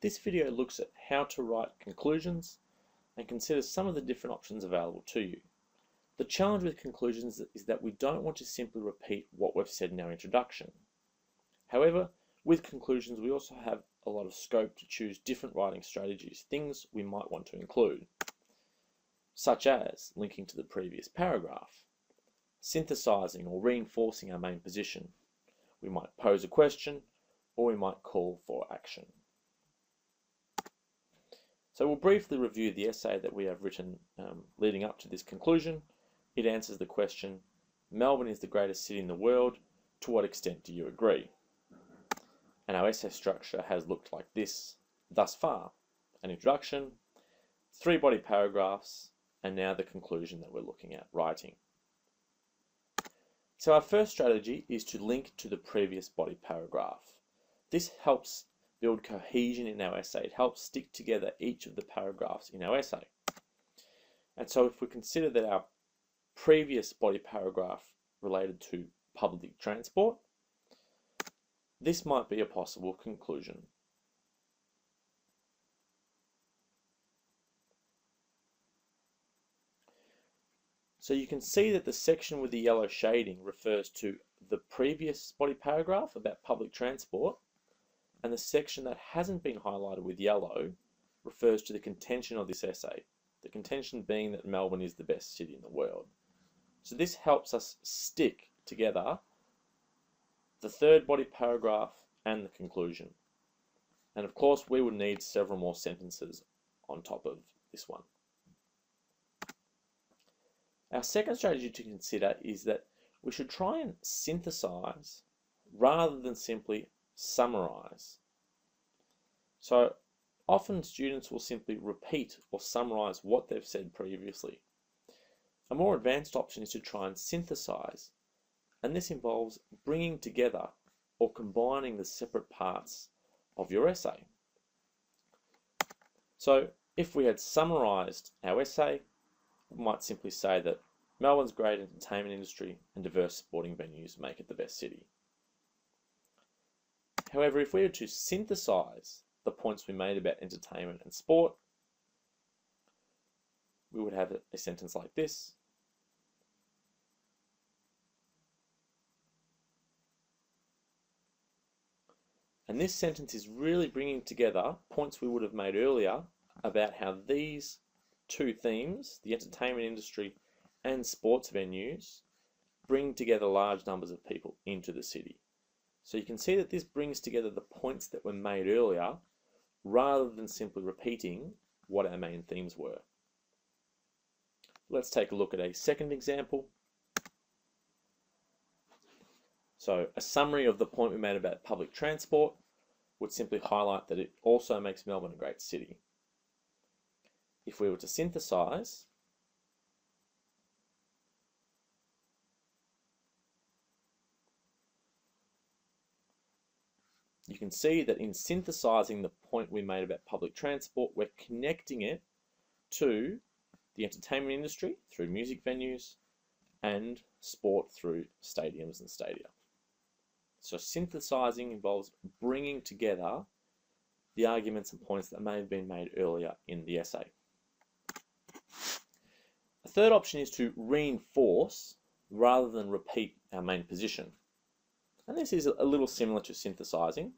This video looks at how to write conclusions and considers some of the different options available to you. The challenge with conclusions is that we don't want to simply repeat what we've said in our introduction. However, with conclusions we also have a lot of scope to choose different writing strategies, things we might want to include, such as linking to the previous paragraph, synthesizing or reinforcing our main position. We might pose a question, or we might call for action. So we'll briefly review the essay that we have written leading up to this conclusion. It answers the question, Melbourne is the greatest city in the world, to what extent do you agree? And our essay structure has looked like this thus far: an introduction, 3 body paragraphs, and now the conclusion that we're looking at writing. So our first strategy is to link to the previous body paragraph. This helps build cohesion in our essay. It helps stick together each of the paragraphs in our essay. And so if we consider that our previous body paragraph related to public transport, this might be a possible conclusion. So you can see that the section with the yellow shading refers to the previous body paragraph about public transport, and the section that hasn't been highlighted with yellow refers to the contention of this essay, the contention being that Melbourne is the best city in the world. So this helps us stick together the third body paragraph and the conclusion. And of course we would need several more sentences on top of this one. Our second strategy to consider is that we should try and synthesize rather than simply summarize. So often students will simply repeat or summarize what they've said previously. A more advanced option is to try and synthesize, and this involves bringing together or combining the separate parts of your essay. So if we had summarized our essay, we might simply say that Melbourne's great entertainment industry and diverse sporting venues make it the best city. However, if we were to synthesize the points we made about entertainment and sport, we would have a sentence like this. And this sentence is really bringing together points we would have made earlier about how these two themes, the entertainment industry and sports venues, bring together large numbers of people into the city. So you can see that this brings together the points that were made earlier rather than simply repeating what our main themes were. Let's take a look at a second example. So a summary of the point we made about public transport would simply highlight that it also makes Melbourne a great city. If we were to synthesize, you can see that in synthesizing the point we made about public transport, we're connecting it to the entertainment industry through music venues and sport through stadiums and stadia. So synthesizing involves bringing together the arguments and points that may have been made earlier in the essay. A third option is to reinforce rather than repeat our main position. And this is a little similar to synthesizing.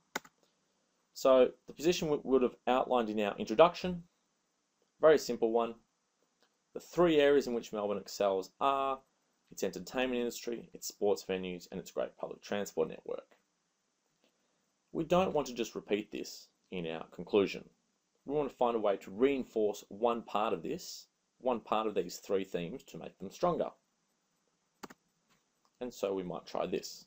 So the position we would have outlined in our introduction, very simple one. The 3 areas in which Melbourne excels are its entertainment industry, its sports venues, and its great public transport network. We don't want to just repeat this in our conclusion. We want to find a way to reinforce one part of this, one part of these 3 themes to make them stronger. And so we might try this.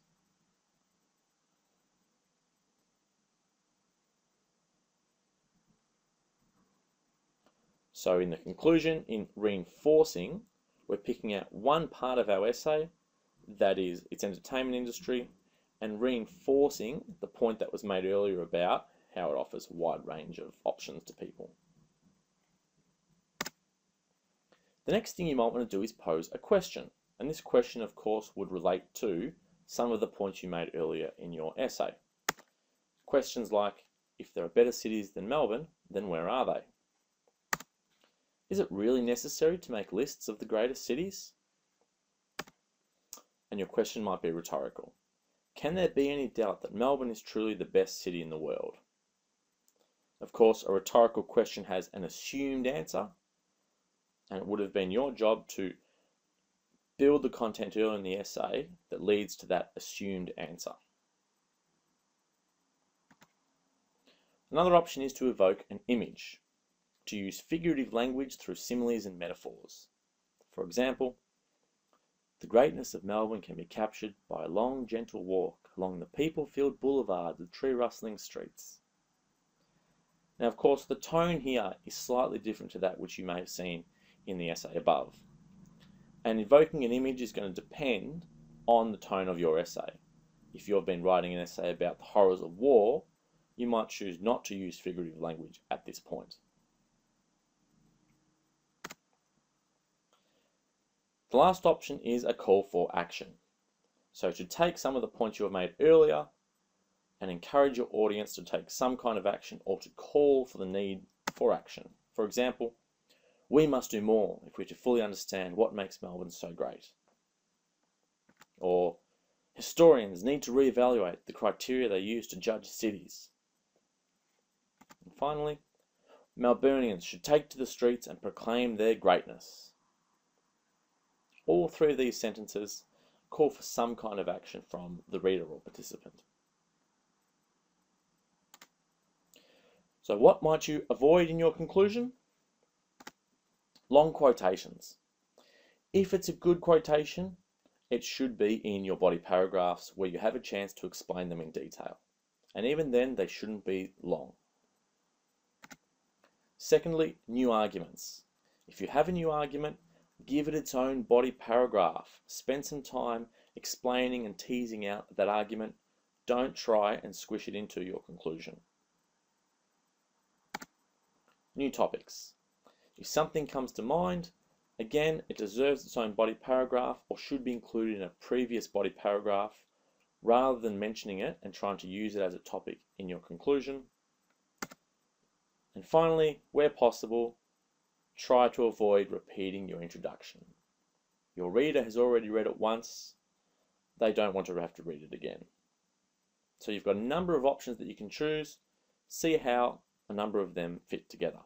So in the conclusion, in reinforcing, we're picking out one part of our essay, that is its entertainment industry, and reinforcing the point that was made earlier about how it offers a wide range of options to people. The next thing you might want to do is pose a question. And this question, of course, would relate to some of the points you made earlier in your essay. Questions like, if there are better cities than Melbourne, then where are they? Is it really necessary to make lists of the greatest cities? And your question might be rhetorical. Can there be any doubt that Melbourne is truly the best city in the world? Of course, a rhetorical question has an assumed answer, and it would have been your job to build the content early in the essay that leads to that assumed answer. Another option is to evoke an image, to use figurative language through similes and metaphors. For example, the greatness of Melbourne can be captured by a long, gentle walk along the people-filled boulevards of tree-rustling streets. Now, of course, the tone here is slightly different to that which you may have seen in the essay above. And evoking an image is going to depend on the tone of your essay. If you've been writing an essay about the horrors of war, you might choose not to use figurative language at this point. The last option is a call for action. So to take some of the points you have made earlier and encourage your audience to take some kind of action or to call for the need for action. For example, we must do more if we're to fully understand what makes Melbourne so great. Or historians need to reevaluate the criteria they use to judge cities. And finally, Melburnians should take to the streets and proclaim their greatness. All three of these sentences call for some kind of action from the reader or participant. So what might you avoid in your conclusion? Long quotations. If it's a good quotation, it should be in your body paragraphs where you have a chance to explain them in detail. And even then, they shouldn't be long. Secondly, new arguments. If you have a new argument, give it its own body paragraph. Spend some time explaining and teasing out that argument. Don't try and squish it into your conclusion. New topics. If something comes to mind, again, it deserves its own body paragraph or should be included in a previous body paragraph rather than mentioning it and trying to use it as a topic in your conclusion. And finally, where possible, try to avoid repeating your introduction. Your reader has already read it once, they don't want to have to read it again. So you've got a number of options that you can choose, see how a number of them fit together.